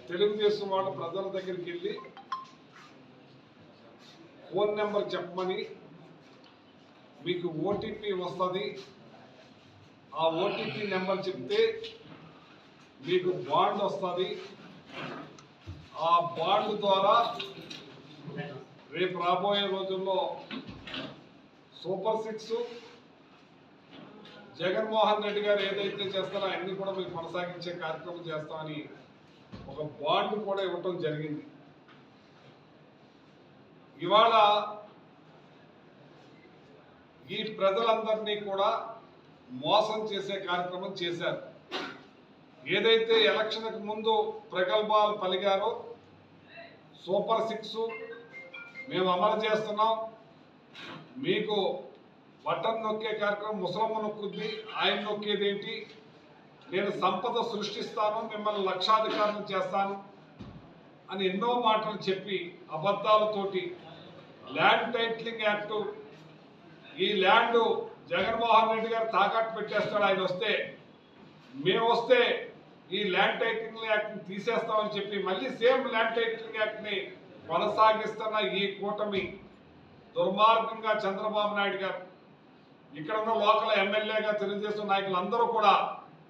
తెలుగుదేశం వాళ్ళ ప్రజల దగ్గరికి వెళ్ళి ఫోన్ నెంబర్ చెప్పమని మీకు ఓటీపీ వస్తుంది, ఆ ఓటీపీ నెంబర్ చెప్తే మీకు బాండ్ వస్తుంది, ఆ బాండ్ ద్వారా రేపు రాబోయే రోజుల్లో సూపర్ 6 జగన్మోహన్ రెడ్డి గారు ఏదైతే చేస్తారో అన్ని కూడా మీకు కొనసాగించే కార్యక్రమం చేస్తామని ఒక బాండ్ కూడా ఇవ్వటం జరిగింది. ఇవాళ ఈ ప్రజలందరినీ కూడా మోసం చేసే కార్యక్రమం చేశారు. ఏదైతే ఎలక్షన్కి ముందు ప్రగల్భాలు పలిగారో సూపర్ 6 మేము అమలు చేస్తున్నాం, మీకు బటన్ నొక్కే కార్యక్రమం ముసలమ్మ నొక్కుద్ది, ఆయన నొక్కేది ఏంటి, నేను సంపద సృష్టిస్తాను, మిమ్మల్ని లక్షాధికారులు చేస్తాను అని ఎన్నో మాటలు చెప్పి అబద్ధాలతోటి ల్యాండ్ టైటిలింగ్ యాక్ట్, ఈ ల్యాండ్ జగన్మోహన్ రెడ్డి గారు తాకట్టు పెట్టేస్తాడు, ఆయన వస్తే మేము వస్తే ఈ ల్యాండ్ టైటిలింగ్ యాక్ట్ని తీసేస్తామని చెప్పి మళ్ళీ సేమ్ ల్యాండ్ టైటిలింగ్ యాక్ట్ని కొనసాగిస్తున్న ఈ కూటమి దుర్మార్గంగా చంద్రబాబు నాయుడు గారు, ఇక్కడ ఉన్న లోకల్ ఎమ్మెల్యేగా తెలుగుదేశం నాయకులందరూ కూడా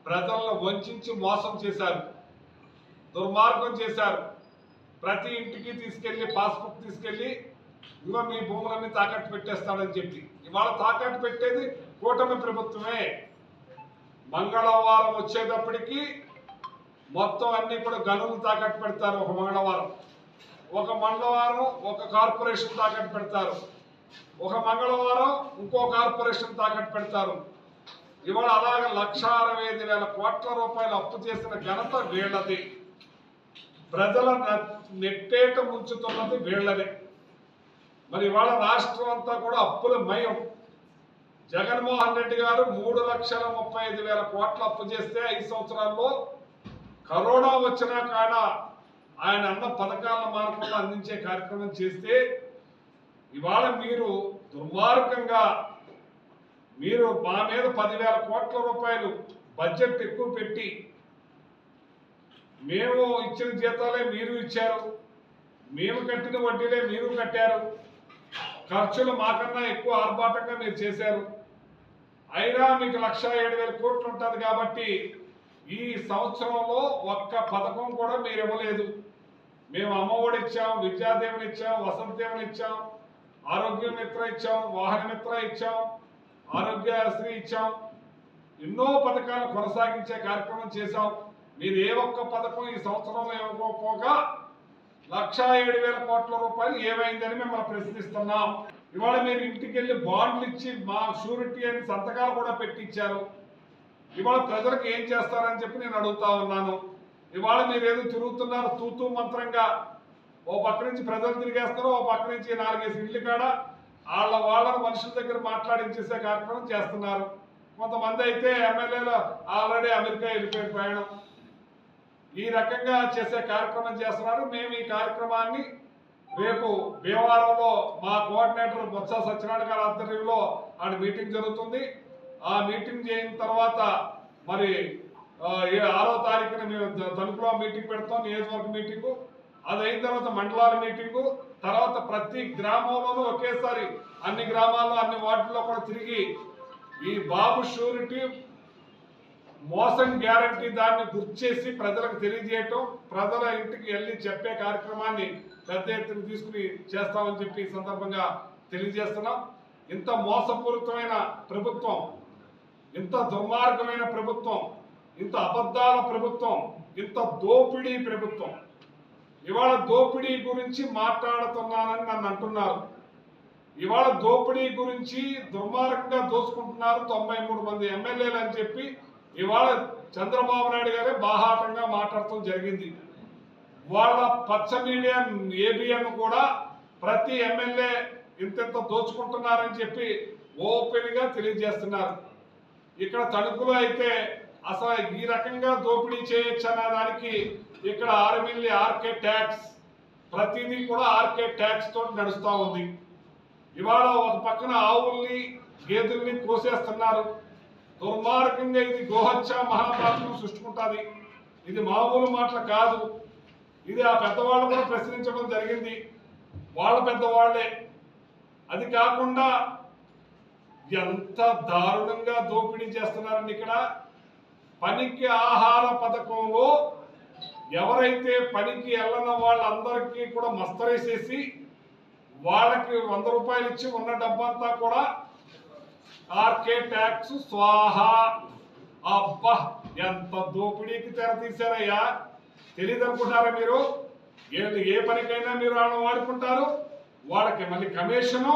ప్రజలను వంచి మోసం చేశారు, దుర్మార్గం చేశారు. ప్రతి ఇంటికి తీసుకెళ్లి పాస్బుక్ తీసుకెళ్లి ఇదిగో మీ భూములన్నీ తాకట్టు పెట్టేస్తాడని చెప్పి ఇవాళ తాకట్టు పెట్టేది కూటమి ప్రభుత్వమే. మంగళవారం వచ్చేటప్పటికి మొత్తం అన్ని కూడా గనులు తాకట్టు పెడతారు. ఒక మంగళవారం ఒక కార్పొరేషన్ తాకట్టు పెడతారు, ఒక మంగళవారం ఇంకో కార్పొరేషన్ తాకట్టు పెడతారు. ఇవాళ అలాగే 1,65,000 కోట్ల రూపాయలు అప్పు చేసిన ఘనత వీళ్ళది. ప్రజల నెట్టేట ముంచుతున్నది వీళ్ళదే. మరి ఇవాళ రాష్ట్రం అంతా కూడా అప్పుల మయం. జగన్మోహన్ రెడ్డి గారు 3,35,000 కోట్ల అప్పు చేస్తే 5 సంవత్సరాల్లో కరోనా వచ్చినా కాడ ఆయన అన్న పథకాలను మానకుండా అందించే కార్యక్రమం చేస్తే ఇవాళ మీరు దుర్మార్గంగా మీరు మా మీద 10,000 కోట్ల రూపాయలు బడ్జెట్ ఎక్కువ పెట్టి మేము ఇచ్చిన జీతాలే మీరు ఇచ్చారు, మేము కట్టిన వడ్డీలే మీరు కట్టారు, ఖర్చులు మాకన్నా ఎక్కువ ఆర్భాటంగా మీరు చేశారు. అయినా మీకు 1,07,000 కోట్లు ఉంటుంది కాబట్టి ఈ సంవత్సరంలో ఒక్క పథకం కూడా మీరు ఇవ్వలేదు. మేము అమ్మఒడి ఇచ్చాం, విద్యాదీవెన ఇచ్చాం, వసతి దీవెన ఇచ్చాం, ఆరోగ్య మిత్ర ఇచ్చాం, వాహన మిత్ర ఇచ్చాం, ఆరోగ్యశ్రీ ఇచ్చాం, ఎన్నో పథకాలు కొనసాగించే కార్యక్రమం చేశాం. మీరు ఏ ఒక్క పథకం ఈ సంవత్సరంలో ఇవ్వకపోగా 1,07,000 కోట్ల రూపాయలు ఏమైందని మిమ్మల్ని ప్రశ్నిస్తున్నాం. ఇవాళ మీరు ఇంటికి వెళ్ళి బాండ్లు ఇచ్చి మా షూరిటీ అని సంతకాలు కూడా పెట్టించారు. ఇవాళ ప్రజలకు ఏం చేస్తారని చెప్పి నేను అడుగుతా ఉన్నాను. ఇవాళ మీరు ఏదో తిరుగుతున్నారు తూతూ మంత్రంగా, ఓ పక్క నుంచి ప్రజలు తిరిగేస్తారు, ఓ పక్క నుంచి 4-5 ఇళ్ళు కాడ వాళ్ళని మనుషుల దగ్గర మాట్లాడించేసే కార్యక్రమం చేస్తున్నారు. కొంతమంది అయితే ఎమ్మెల్యేలు ఆల్రెడీ అమెరికా వెళ్ళిపోయి ప్రయాణం, ఈ రకంగా చేసే కార్యక్రమం చేస్తున్నారు. మేము ఈ కార్యక్రమాన్ని రేపు భీమవరంలో మా కోఆర్డినేటర్ బొత్స సత్యనారాయణ గారి ఆధ్వర్యంలో ఆడ మీటింగ్ జరుగుతుంది. ఆ మీటింగ్ చేయిన తర్వాత మరి 6వ తారీఖున మేము తణుకులో మీటింగ్ పెడతాం, నియోజకవర్గ మీటింగు. అది అయిన తర్వాత మండలాల మీటింగు, తర్వాత ప్రతి గ్రామంలోనూ ఒకేసారి అన్ని గ్రామాల్లో అన్ని వార్డుల్లో కూడా తిరిగి ఈ బాబు షూరిటీ మోసం గ్యారంటీ దాన్ని గుర్తు చేసి ప్రజలకు తెలియజేయటం, ప్రజల ఇంటికి వెళ్ళి చెప్పే కార్యక్రమాన్ని పెద్ద ఎత్తున తీసుకుని చేస్తామని చెప్పి ఈ సందర్భంగా తెలియజేస్తున్నాం. ఇంత మోసపూరితమైన ప్రభుత్వం, ఇంత దుర్మార్గమైన ప్రభుత్వం, ఇంత అబద్ధాల ప్రభుత్వం, ఇంత దోపిడీ ప్రభుత్వం, ఇవాళ దోపిడీ గురించి మాట్లాడుతున్నానని నన్ను అంటున్నారు. ఇవాళ దోపిడీ గురించి దుర్మార్గంగా దోచుకుంటున్నారు 93 మంది ఎమ్మెల్యేలు అని చెప్పి ఇవాళ చంద్రబాబు నాయుడు గారే బాహాటంగా మాట్లాడటం జరిగింది. వాళ్ళ పచ్చ మీడియా ఏబిఎన్ కూడా ప్రతి ఎమ్మెల్యే ఇంతెంత దోచుకుంటున్నారని చెప్పి ఓపెన్గా తెలియజేస్తున్నారు. ఇక్కడ తణుకులో అయితే అసలు ఈ రకంగా దోపిడీ చేయొచ్చు అన్న దానికి ఇక్కడ ఆర్ఎంఎల్ఏ ఆర్కే ట్యాక్స్, ప్రతిదీ కూడా ఆర్కే ట్యాక్స్ తోటి నడుస్తూ ఉంది. ఇవాళ ఒక పక్కన ఆవుల్ని గేదెల్ని కోసేస్తున్నారు, దుర్మార్గంగా ఇది గోహత్య మహాపాపం సృష్టించుకుంటుంది. ఇది మామూలు మాటలు కాదు. ఇది ఆ పెద్దవాళ్ళు కూడా ప్రశ్నించడం జరిగింది. వాళ్ళ పెద్దవాళ్లే. అది కాకుండా ఎంత దారుణంగా దోపిడీ చేస్తున్నారండి ఇక్కడ. పనికి ఆహార పథకంలో ఎవరైతే పనికి వెళ్ళిన వాళ్ళందరికీ కూడా మస్తరేసేసి వాళ్ళకి 100 రూపాయలు ఇచ్చి ఉన్న డబ్బంతా కూడా ఆర్కే ట్యాక్స్ స్వాహా. అబ్బా, ఎంత దోపిడీకి తెర తీశారయ్యా. తెలియదు అనుకుంటారా మీరు? ఏ పనికైనా మీరు వాళ్ళని వాడుకుంటారు. వాళ్ళకి మళ్ళీ కమిషను,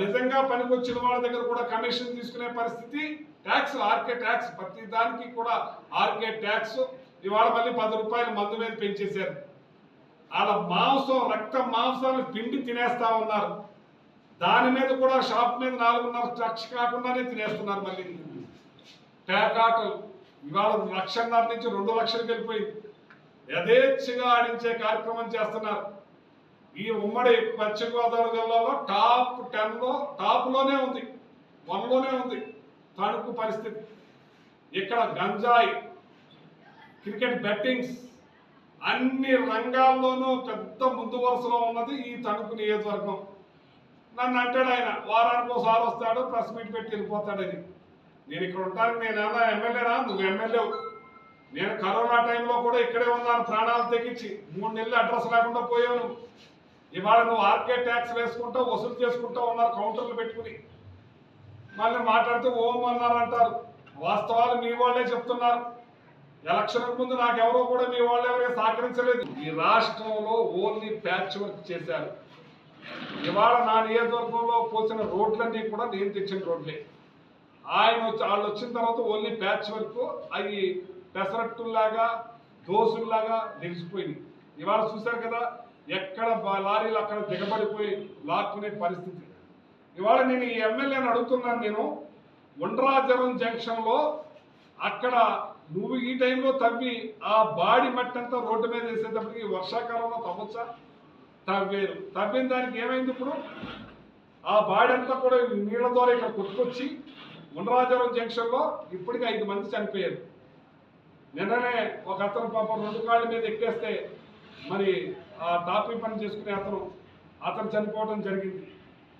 నిజంగా పనికి వచ్చిన వాళ్ళ దగ్గర కూడా కమిషన్ తీసుకునే పరిస్థితి. ట్యాక్స్, ఆర్కే ట్యాక్స్, ప్రతి దానికి కూడా ఆర్కే ట్యాక్స్. ఇవాళ మళ్ళీ 10 రూపాయలు మందు మీద పెంచేశారు. వాళ్ళ మాంసం, రక్త మాంసాలను పిండి తినేస్తా ఉన్నారు. దాని మీద కూడా షాప్ మీద 4.5 లక్ష కాకుండానే తినేస్తున్నారు. మళ్ళీ పేకాటలు ఇవాళ 1.5 లక్షల నుంచి 2 లక్షలకు వెళ్ళిపోయింది. యథేచ్ఛగా ఆడించే కార్యక్రమం చేస్తున్నారు. ఈ ఉమ్మడి పశ్చిమ గోదావరి జిల్లాలో టాప్ 10లో, టాప్లోనే ఉంది, 1లోనే ఉంది తణుకు పరిస్థితి. ఇక్కడ గంజాయి, క్రికెట్ బెట్టింగ్స్, అన్ని రంగాల్లోనూ పెద్ద ముందు వరుసలో ఉన్నది ఈ తణుకు నియోజకవర్గం. నన్ను అంటాడు ఆయన, వారానికి ఒకసారి వస్తాడు, ప్రెస్ మీట్ పెట్టి వెళ్ళిపోతాడని. నేను ఇక్కడ ఉంటాను. నేనేమన్నా ఎమ్మెల్యేనా? నువ్వు ఎమ్మెల్యే. నేను కరోనా టైంలో కూడా ఇక్కడే ఉన్నాను, ప్రాణాలు తెగించి 3 నెలలు అడ్రస్ లేకుండా పోయాను. ఇవాళ నువ్వు ఆర్కే ట్యాక్స్ వేసుకుంటావు, వసూలు చేసుకుంటా ఉన్నారు కౌంటర్లు పెట్టుకుని. మళ్ళీ మాట్లాడితే ఓం అన్నారంటారు. వాస్తవాలు మీ వాళ్ళే చెప్తున్నారు. ఎలక్షన్ ముందు నాకెవరో కూడా మీ వాళ్ళు ఎవరైనా సహకరించలేదు. ఈ రాష్ట్రంలో ఓన్లీ ప్యాచ్ వర్క్ చేశారు. ఇవాళ నా నియోజకవర్గంలో పోసిన రోడ్లన్నీ కూడా నేను తెచ్చిన రోడ్లే. వాళ్ళు వచ్చిన తర్వాత ఓన్లీ ప్యాచ్ వర్క్, అవి పెసరట్టుల్లాగా దోసుల్లాగా నిలిచిపోయింది. ఇవాళ చూశారు కదా, ఎక్కడ లారీలు అక్కడ దిగబడిపోయి లాక్కునే పరిస్థితి. ఇవాళ నేను ఈ ఎమ్మెల్యేని అడుగుతున్నాను. నేను ఉండ్రాజరం జంక్షన్లో అక్కడ నువ్వు ఈ టైంలో తవ్వి ఆ బాడి మట్టి అంతా రోడ్డు మీద వేసేటప్పటికి వర్షాకాలంలో తవ్వచ్చా? తవ్వేరు. తవ్విన దానికి ఏమైంది? ఇప్పుడు ఆ బాడి అంతా కూడా నీళ్ల ద్వారా ఇక్కడ కొట్టుకొచ్చి ఉండ్రాజరం జంక్షన్లో ఇప్పటికీ 5 మంది చనిపోయారు. నిన్ననే ఒక అతను పాపం 2 కాళ్ళ మీద ఎక్కేస్తే మరి ఆ టాపీ పని చేసుకునే అతను చనిపోవడం జరిగింది.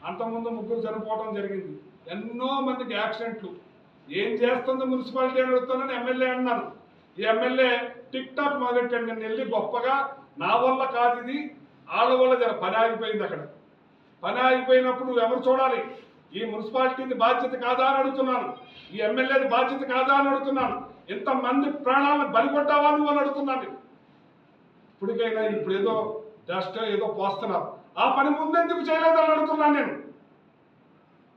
అంతకుముందు 3 చనిపోవడం జరిగింది. ఎన్నో మందికి యాక్సిడెంట్లు. ఏం చేస్తుంది మున్సిపాలిటీ అని అడుగుతానని ఎమ్మెల్యే అన్నాను. ఈ ఎమ్మెల్యే టిక్ టాక్ మొదలెట్టాడు. నేను వెళ్ళి గొప్పగా నా వల్ల కాదు ఇది, వాళ్ళ వల్ల పని ఆగిపోయింది. అక్కడ పని ఆగిపోయినప్పుడు ఎవరు చూడాలి? ఈ మున్సిపాలిటీది బాధ్యత కాదా అని అడుగుతున్నాను. ఈ ఎమ్మెల్యేది బాధ్యత కాదా అని అడుగుతున్నాను. ఇంతమంది ప్రాణాలను బలిగొట్టావా నువ్వు అని అడుగుతున్నాను. ఇప్పటికైనా ఇప్పుడు ఏదో డస్ట్ ఏదో పోస్తున్నారు, ఆ పని ముందెందుకు చేయలేదని అడుగుతున్నాను నేను.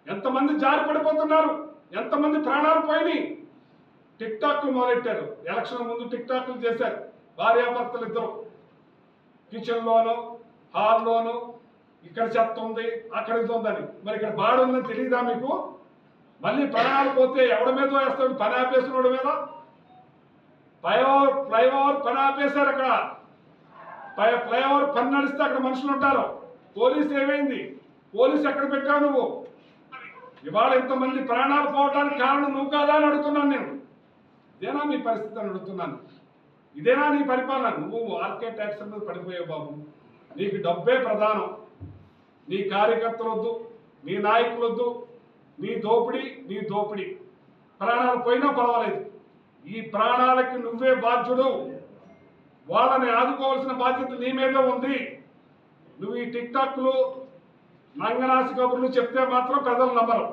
ఎంతమంది జారి పడిపోతున్నారు, ఎంతమంది ప్రాణాలు పోయినాయి. టిక్ టాక్లు మొదలెట్టారు. ఎలక్షన్ ముందు టిక్ టాక్లు చేశారు. భార్యాభర్తలు ఇద్దరు కిచెన్లోను, హాల్లోను, ఇక్కడ చెత్త ఉంది, అక్కడ ఇది ఉందని. మరి ఇక్కడ బాడు ఉందని తెలియదా మీకు? మళ్ళీ ప్రాణాలు పోతే ఎవడి మీద వేస్తాడు? పని ఆపేసినోడి మీద. ఫ్లైఓవర్ పని ఆపేశారు. అక్కడ ఫ్లైఓవర్ పని నడిస్తే అక్కడ మనుషులు ఉంటారు. పోలీసు ఏమైంది? పోలీసు ఎక్కడ పెట్టావు నువ్వు? ఇవాళ ఇంతమంది ప్రాణాలు పోవడానికి కారణం నువ్వు కాదా అని అడుగుతున్నాను నేను. ఇదేనా మీ పరిస్థితి అని అడుగుతున్నాను. ఇదేనా నీ పరిపాలన? నువ్వు ఆర్కే ట్యాక్స్ మీద పడిపోయావు బాబు. నీకు డబ్బే ప్రధానం. నీ కార్యకర్తలు వద్దు, నీ నాయకులు వద్దు, నీ దోపిడీ. ప్రాణాలు పోయినా పర్వాలేదు, ఈ ప్రాణాలకి నువ్వే బాధ్యుడు. వాళ్ళని ఆదుకోవాల్సిన బాధ్యత నీ మీద ఉంది. నువ్వు ఈ టిక్ టాక్లు, నంగనాసి కబుర్లు చెప్తే మాత్రం ప్రజలు నమ్మరు.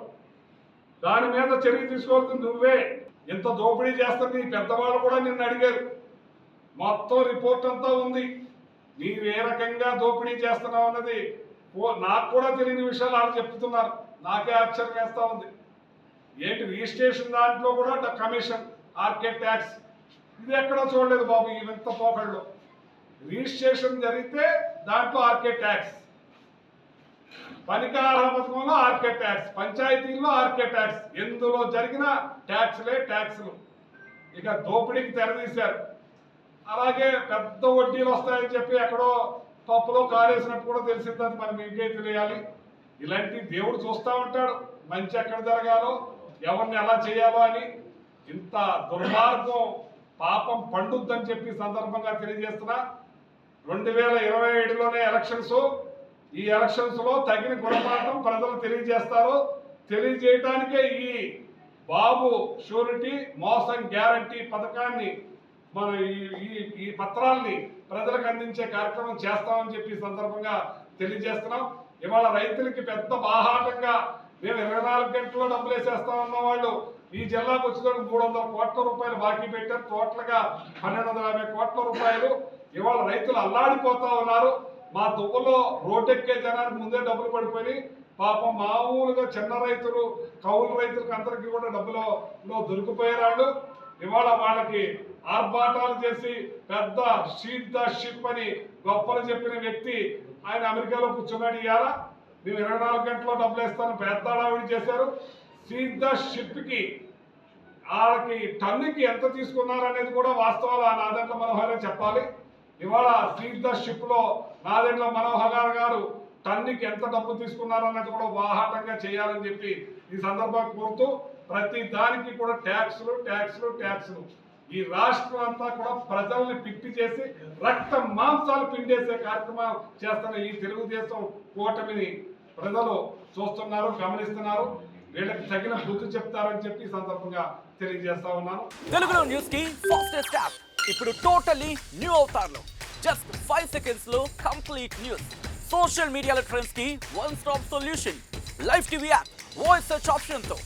దాని మీద చర్య తీసుకోవాల్సింది నువ్వే. ఎంత దోపిడీ చేస్తుంది. నీ పెద్దవాళ్ళు కూడా నిన్ను అడిగారు. మొత్తం రిపోర్ట్ అంతా ఉంది. నీవు ఏ రకంగా దోపిడీ చేస్తున్నావు అన్నది నాకు కూడా తెలియని విషయాలు వాళ్ళు చెప్తున్నారు. నాకే ఆశ్చర్యం వేస్తూ ఉంది. ఏంటి రిజిస్ట్రేషన్ దాంట్లో కూడా కమిషన్, ఆర్కే ట్యాక్స్, ఇది ఎక్కడో చూడలేదు బాబు. ఈ వింత పోకళ్ళు రిజిస్ట్రేషన్ జరిగితే దాంట్లో ఆర్కే ట్యాక్స్, పనికార పథకంలో ఆర్కే ట్యాక్స్, పంచాయతీల్లో ఆర్కే ట్యాక్స్, ఎందులో జరిగిన ట్యాక్స్లు. ఇక దోపిడీకి తెరదీశారు. అలాగే పెద్ద వడ్డీలు వస్తాయని చెప్పి ఎక్కడో పప్పులో కాలేసినట్టు కూడా తెలిసిందని మనం మీకే తెలియాలి. ఇలాంటి దేవుడు చూస్తూ ఉంటాడు. మంచి ఎక్కడ జరగాలో, ఎవరిని ఎలా చేయాలో అని. ఇంత దుర్మార్గం పాపం పండుద్దని చెప్పి సందర్భంగా తెలియజేస్తున్నా. 2027లోనే ఎలక్షన్స్. ఈ ఎలక్షన్స్ లో తగిన గుణపాఠం ప్రజలు తెలియజేస్తారు. తెలియజేయటానికే ఈ బాబు షూరిటీ మోసం గ్యారంటీ పథకాన్ని మన ఈ పత్రాల్ని ప్రజలకు అందించే కార్యక్రమం చేస్తామని చెప్పి సందర్భంగా తెలియజేస్తున్నాం. ఇవాళ రైతులకి పెద్ద బాహాటంగా మేము 24 గంటల్లో డబ్బులు వేసేస్తామన్న వాళ్ళు ఈ జిల్లాకు వచ్చేటప్పుడు 300 కోట్ల రూపాయలు బాకీ పెట్టారు. టోటల్గా 1250 కోట్ల రూపాయలు. ఇవాళ రైతులు అల్లాడిపోతా ఉన్నారు. మా దువ్వలో రోడ్డెక్కే జనానికి ముందే డబ్బులు పడిపోయి పాపం మామూలుగా చిన్న రైతులు కౌలు రైతులకు అందరికీ కూడా డబ్బులో దొరికిపోయారు. ఇవాళ వాళ్ళకి ఆర్భాటాలు చేసి పెద్ద షీట్ ద షిప్ అని గొప్పలు చెప్పిన వ్యక్తి ఆయన అమెరికాలో కూర్చున్నాడు. ఇవాళ మేము 24 గంటల్లో డబ్బులు వేస్తాను పెద్ద హడావిడి చేశారు. షీట్ ద షిప్కి వాళ్ళకి టన్నుకి ఎంత తీసుకున్నారు అనేది కూడా వాస్తవాలు ఆ నాదెండ్ల మనోహరే చెప్పాలి. ఇవాళ షీట్ ద షిప్లో నాదెండ్ల మనోహర్ గారు టన్నుకి ఎంత డబ్బు తీసుకున్నారు అనేది కూడా వాహాటంగా చేయాలని చెప్పి ఈ సందర్భంగా కోరుతూ, ప్రతి దానికి కూడా ట్యాక్సులు ఈ రాష్ట్రం అంతా కూడా ప్రజల్ని పిట్టి చేసి రక్త మాంసాలు పిండేసే కార్యక్రమం చేస్తున్న ఈ తెలుగుదేశం కూటమిని ప్రజలు చూస్తున్నారు, గమనిస్తున్నారు. వీళ్ళకి తగిన బుద్ధి చెప్తారని చెప్పి ఈ సందర్భంగా తెలియజేస్తా ఉన్నాను. తెలుగులో న్యూస్ కి ఫాస్టెస్ట్ యాప్ ఇప్పుడు టోటల్లీ న్యూ అవతార్లో జస్ట్ 5 seconds లో కంప్లీట్ న్యూస్. సోషల్ మీడియాలో ట్రెండ్స్ కి one stop solution. Live TV app voice search option తో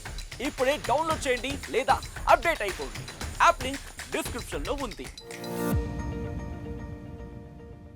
ఇప్పుడే డౌన్లోడ్ చేయండి లేదా అప్డేట్ అయిపోండి. యాప్ లింక్ డిస్క్రిప్షన్ లో ఉంది.